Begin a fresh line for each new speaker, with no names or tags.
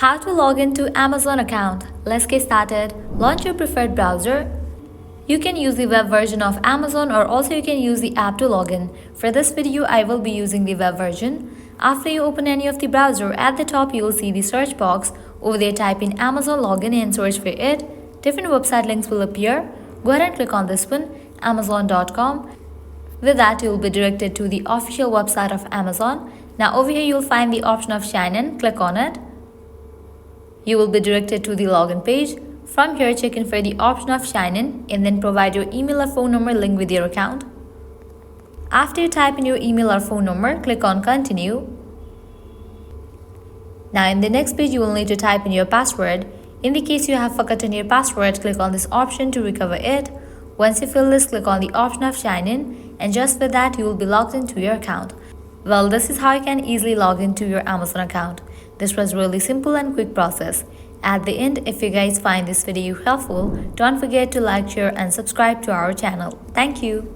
How to log into Amazon account. Let's get started. Launch your preferred browser. You can use the web version of Amazon or also you can use the app to log in. For this video, I will be using the web version. After you open any of the browser, at the top you will see the search box. Over there type in Amazon login and search for it. Different website links will appear. Go ahead and click on this one, amazon.com. With that, you will be directed to the official website of Amazon. Now over here you will find the option of sign in. Click on it. You will be directed to the login page. From here, check in for the option of sign in and then provide your email or phone number linked with your account. After you type in your email or phone number, click on continue. Now in the next page, you will need to type in your password. In the case you have forgotten your password, click on this option to recover it. Once you fill this, click on the option of sign in, and just with that you will be logged into your account. Well, this is how you can easily log into your Amazon account. This was really simple and quick process. At the end, if you guys find this video helpful, don't forget to like, share and subscribe to our channel. Thank you.